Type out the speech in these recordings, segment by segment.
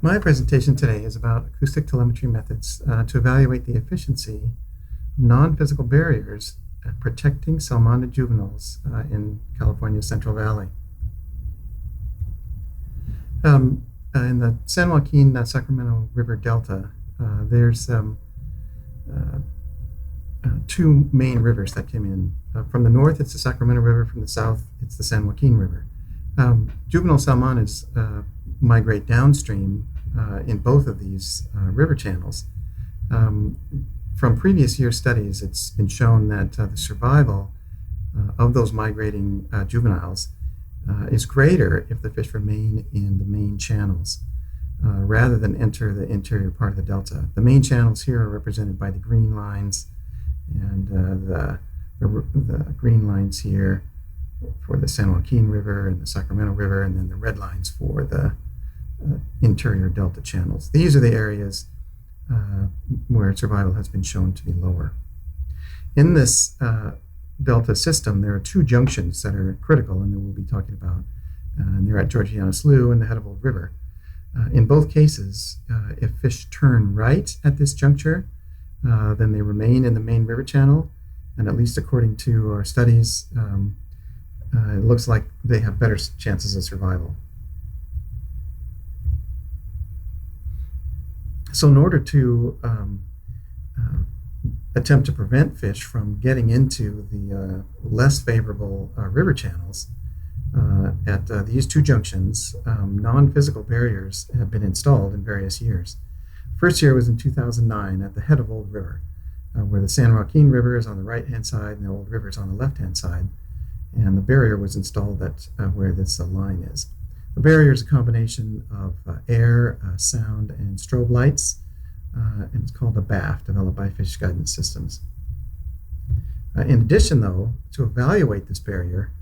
My presentation today is about acoustic telemetry methods to evaluate the efficiency of non-physical barriers at protecting salmonid juveniles in California's Central Valley. In the San Joaquin Sacramento River Delta, there's two main rivers that came in. From the north, it's the Sacramento River. From the south, it's the San Joaquin River. Juvenile salmonids migrate downstream in both of these river channels. From previous year studies, it's been shown that the survival of those migrating juveniles is greater if the fish remain in the main channels rather than enter the interior part of the delta. The main channels here are represented by the green lines, and the green lines here for the San Joaquin River and the Sacramento River, and then the red lines for the interior delta channels. These are the areas where survival has been shown to be lower. In this delta system, there are two junctions that are critical and that we'll be talking about, and they're at Georgiana Slough and the head of Old River. In both cases, if fish turn right at this juncture, then they remain in the main river channel, and at least according to our studies, it looks like they have better chances of survival. So in order to attempt to prevent fish from getting into the less favorable river channels, at these two junctions, non-physical barriers have been installed in various years. First year was in 2009 at the head of Old River, where the San Joaquin River is on the right-hand side and the Old River is on the left-hand side, and the barrier was installed at where this line is. The barrier is a combination of air, sound, and strobe lights, and it's called a BAFF, developed by Fish Guidance Systems. In addition, though, to evaluate this barrier,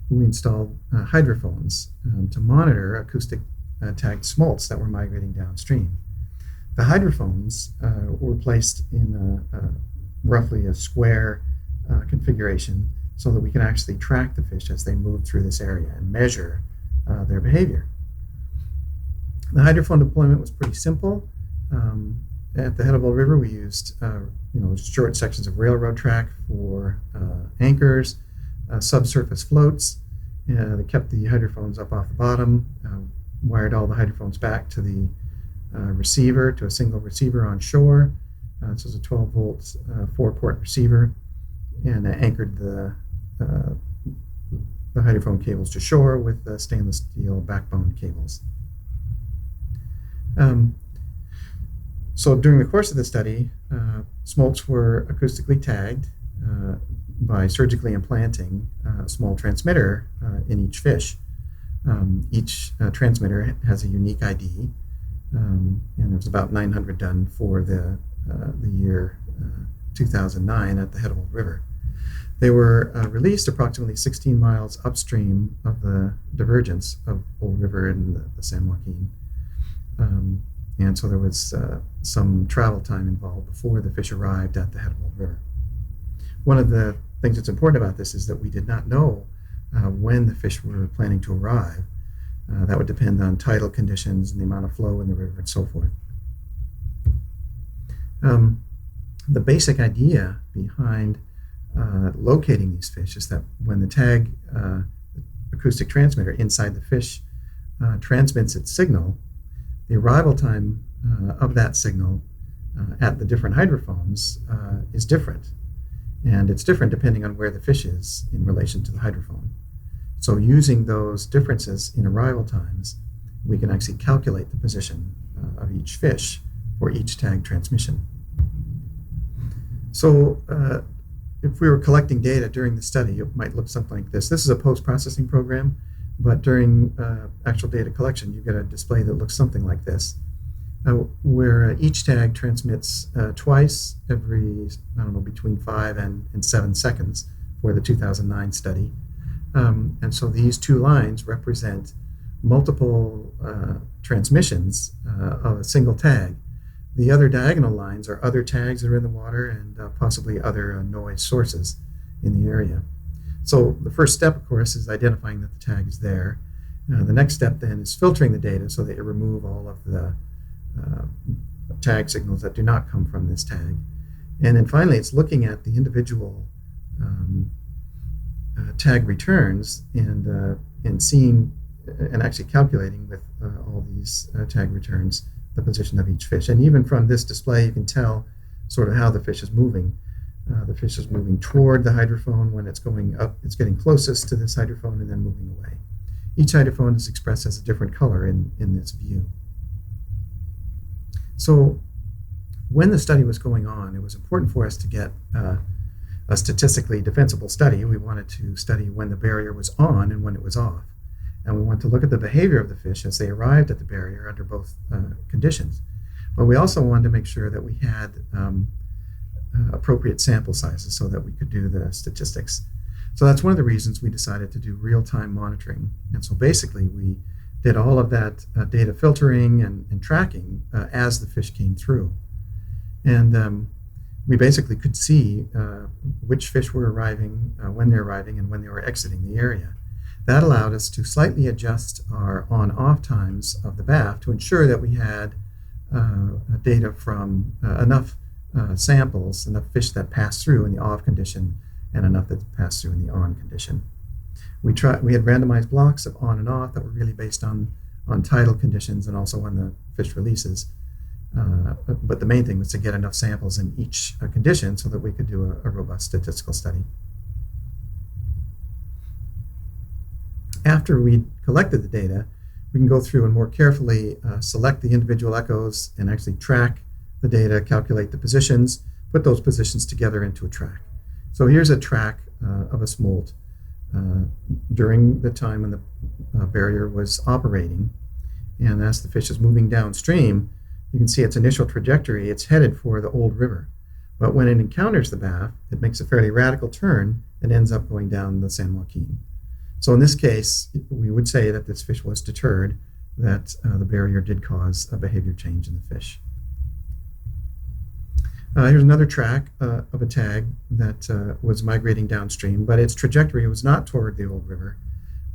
we installed hydrophones to monitor acoustic tagged smolts that were migrating downstream. The hydrophones were placed in roughly a square configuration so that we can actually track the fish as they move through this area and measure their behavior. The hydrophone deployment was pretty simple. At the head of Old River, we used short sections of railroad track for anchors, subsurface floats. They kept the hydrophones up off the bottom, wired all the hydrophones back to the receiver, to a single receiver on shore. This was a 12-volt 4-port receiver, and anchored the hydrophone cables to shore with stainless steel backbone cables. So during the course of the study, smolts were acoustically tagged by surgically implanting a small transmitter in each fish. Each transmitter has a unique ID, and there was about 900 done for the year 2009 at the head of Old River. They were released approximately 16 miles upstream of the divergence of Old River and the San Joaquin. And so there was some travel time involved before the fish arrived at the head of Old River. One of the things that's important about this is that we did not know when the fish were planning to arrive. That would depend on tidal conditions and the amount of flow in the river and so forth. The basic idea behind locating these fish is that when the tag acoustic transmitter inside the fish transmits its signal, the arrival time of that signal at the different hydrophones is different. And it's different depending on where the fish is in relation to the hydrophone. So using those differences in arrival times, we can actually calculate the position of each fish for each tag transmission. So if we were collecting data during the study, it might look something like this. This is a post-processing program, but during actual data collection, you get a display that looks something like this, where each tag transmits twice every, between 5 and 7 seconds for the 2009 study. And so these two lines represent multiple transmissions of a single tag. The other diagonal lines are other tags that are in the water and possibly other noise sources in the area. So the first step, of course, is identifying that the tag is there. The next step then is filtering the data so that you remove all of the tag signals that do not come from this tag. And then finally, it's looking at the individual tag returns and seeing and actually calculating with all these tag returns the position of each fish. And even from this display, you can tell sort of how the fish is moving. The fish is moving toward the hydrophone. When it's going up, it's getting closest to this hydrophone and then moving away. Each hydrophone is expressed as a different color in this view. So when the study was going on, it was important for us to get a statistically defensible study. We wanted to study when the barrier was on and when it was off. And we wanted to look at the behavior of the fish as they arrived at the barrier under both conditions. But we also wanted to make sure that we had appropriate sample sizes so that we could do the statistics. So that's one of the reasons we decided to do real-time monitoring. And so basically we did all of that data filtering and tracking as the fish came through. And we basically could see which fish were arriving, when they're arriving, and when they were exiting the area. That allowed us to slightly adjust our on-off times of the BAFF to ensure that we had data from enough samples, enough fish that passed through in the off condition and enough that passed through in the on condition. We had randomized blocks of on and off that were really based on tidal conditions and also on the fish releases. But the main thing was to get enough samples in each condition so that we could do a robust statistical study. After we collected the data, we can go through and more carefully select the individual echoes and actually track the data, calculate the positions, put those positions together into a track. So here's a track of a smolt during the time when the barrier was operating. And as the fish is moving downstream, you can see its initial trajectory. It's headed for the old river. But when it encounters the BAFF, it makes a fairly radical turn and ends up going down the San Joaquin. So in this case, we would say that this fish was deterred, that the barrier did cause a behavior change in the fish. Here's another track of a tag that was migrating downstream, but its trajectory was not toward the old river.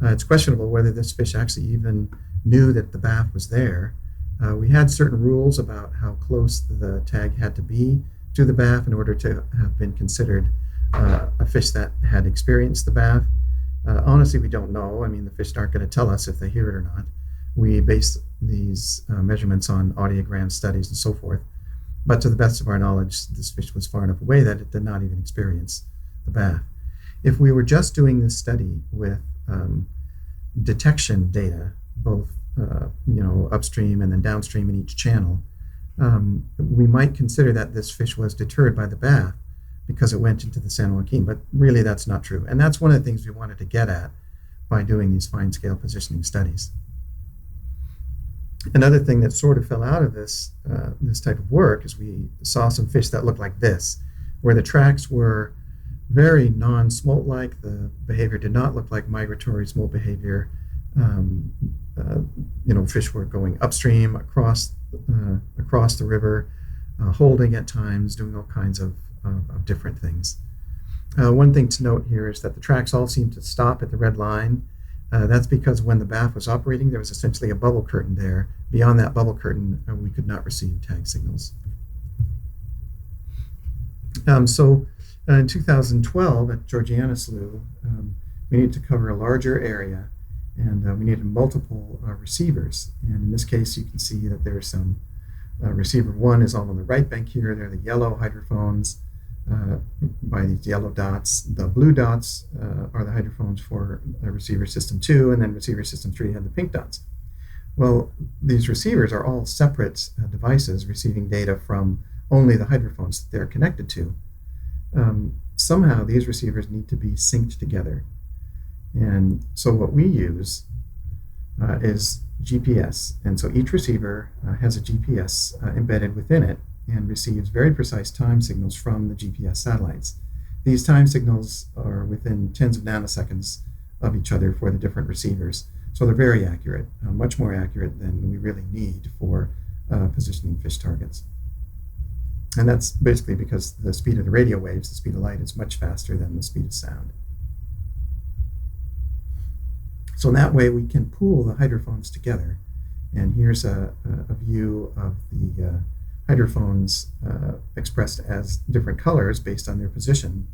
It's questionable whether this fish actually even knew that the BAFF was there. We had certain rules about how close the tag had to be to the BAFF in order to have been considered a fish that had experienced the BAFF. Honestly, we don't know. I mean, the fish aren't going to tell us if they hear it or not. We base these measurements on audiogram studies and so forth. But to the best of our knowledge, this fish was far enough away that it did not even experience the BAFF. If we were just doing this study with detection data, both upstream and then downstream in each channel, we might consider that this fish was deterred by the BAFF because it went into the San Joaquin, but really that's not true. And that's one of the things we wanted to get at by doing these fine-scale positioning studies. Another thing that sort of fell out of this type of work is we saw some fish that looked like this, where the tracks were very non-smolt-like. The behavior did not look like migratory smolt behavior. Fish were going upstream across the river, holding at times, doing all kinds of different things. One thing to note here is that the tracks all seem to stop at the red line. That's because when the BAFF was operating, there was essentially a bubble curtain there. Beyond that bubble curtain, we could not receive tag signals. So in 2012 at Georgiana Slough, we needed to cover a larger area, and we needed multiple receivers. And in this case, you can see that there's some receiver one is all on the right bank here. They're the yellow hydrophones by these yellow dots. The blue dots are the hydrophones for receiver system 2, and then receiver system 3 had the pink dots. Well, these receivers are all separate devices receiving data from only the hydrophones that they're connected to. Somehow these receivers need to be synced together. And so what we use is GPS. And so each receiver has a GPS embedded within it and receives very precise time signals from the GPS satellites. These time signals are within tens of nanoseconds of each other for the different receivers. So they're very accurate, much more accurate than we really need for positioning fish targets. And that's basically because the speed of the radio waves, the speed of light, is much faster than the speed of sound. So in that way, we can pool the hydrophones together. And here's a view of the hydrophones expressed as different colors based on their position,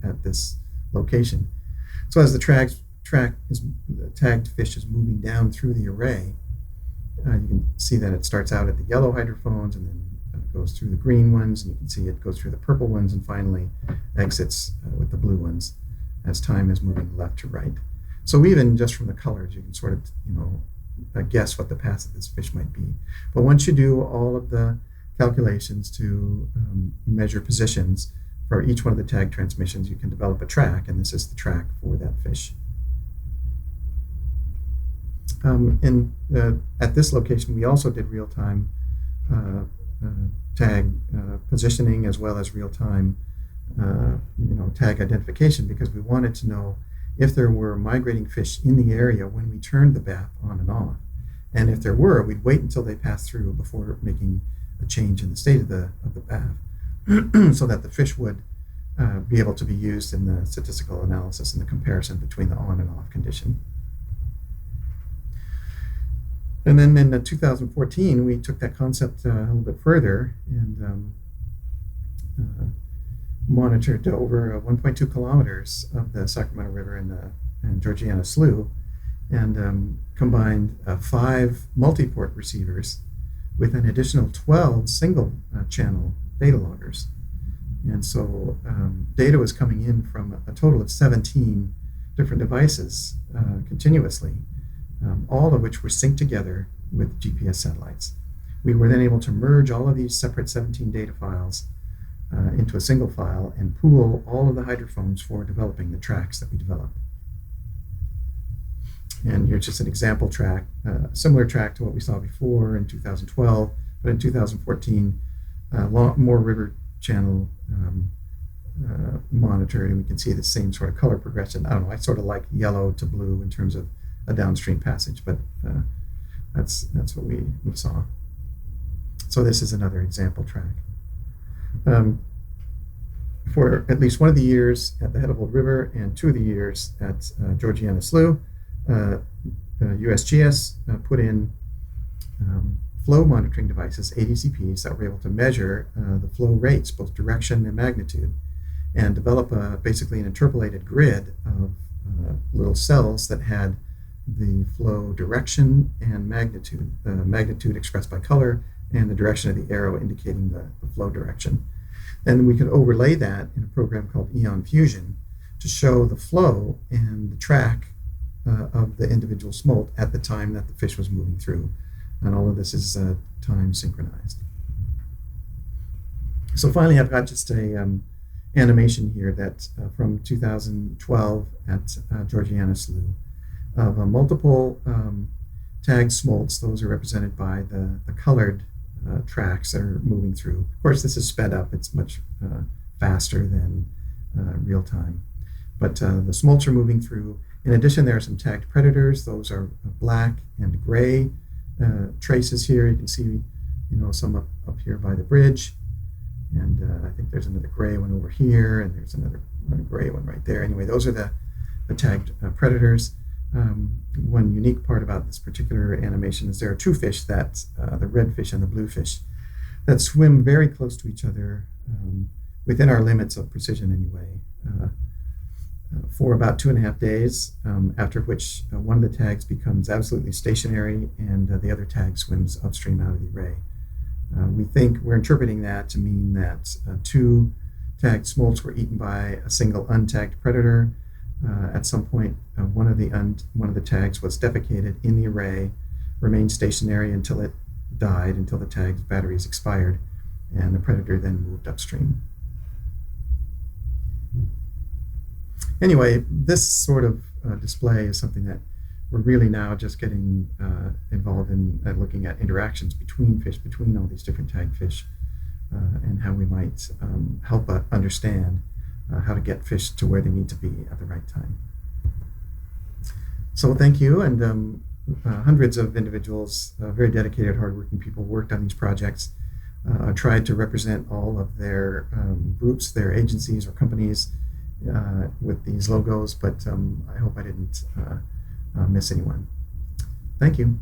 at this location. So as the tagged fish is moving down through the array, you can see that it starts out at the yellow hydrophones and then goes through the green ones, and you can see it goes through the purple ones and finally exits with the blue ones as time is moving left to right. So even just from the colors, you can sort of guess what the path of this fish might be. But once you do all of the calculations to measure positions for each one of the tag transmissions, you can develop a track, and this is the track for that fish. At this location, we also did real-time tag positioning as well as real-time tag identification, because we wanted to know if there were migrating fish in the area when we turned the BAFF on and off. And if there were, we'd wait until they passed through before making a change in the state of the BAFF so that the fish would be able to be used in the statistical analysis and the comparison between the on and off condition. And then in 2014, we took that concept a little bit further and monitored over 1.2 kilometers of the Sacramento River and Georgiana Slough, and combined 5 multi-port receivers with an additional 12 single-channel data loggers. And so data was coming in from a total of 17 different devices continuously, all of which were synced together with GPS satellites. We were then able to merge all of these separate 17 data files into a single file and pool all of the hydrophones for developing the tracks that we developed. And here's just an example track, a similar track to what we saw before in 2012, but in 2014, more river channel monitored, and we can see the same sort of color progression. I don't know, I sort of like yellow to blue in terms of a downstream passage, but that's what we saw. So this is another example track. For at least one of the years at the head of Old River and 2 of the years at Georgiana Slough, USGS put in flow monitoring devices, ADCPs, that were able to measure the flow rates, both direction and magnitude, and develop basically an interpolated grid of little cells that had the flow direction and magnitude, the magnitude expressed by color and the direction of the arrow indicating the flow direction. Then we could overlay that in a program called Eon Fusion to show the flow and the track of the individual smolt at the time that the fish was moving through. And all of this is time synchronized. So finally, I've got just a animation here that from 2012 at Georgiana Slough of multiple tagged smolts. Those are represented by the colored tracks that are moving through. Of course, this is sped up. It's much faster than real time. But the smolts are moving through. In addition, there are some tagged predators. Those are black and gray traces here. You can see, some up here by the bridge. And I think there's another gray one over here, and there's another gray one right there. Anyway, those are the tagged predators. One unique part about this particular animation is there are 2 fish, that the red fish and the blue fish, that swim very close to each other within our limits of precision anyway, for about 2.5 days, after which one of the tags becomes absolutely stationary and the other tag swims upstream out of the array. We're interpreting that to mean that 2 tagged smolts were eaten by a single untagged predator. At some point, one of the tags was defecated in the array, remained stationary until it died, until the tag's batteries expired, and the predator then moved upstream. Anyway, this sort of display is something that we're really now just getting involved in looking at interactions between fish, between all these different tagged fish, and how we might help understand how to get fish to where they need to be at the right time. So thank you, and hundreds of individuals, very dedicated, hardworking people, worked on these projects, tried to represent all of their groups, their agencies or companies, with these logos, but I hope I didn't miss anyone. Thank you.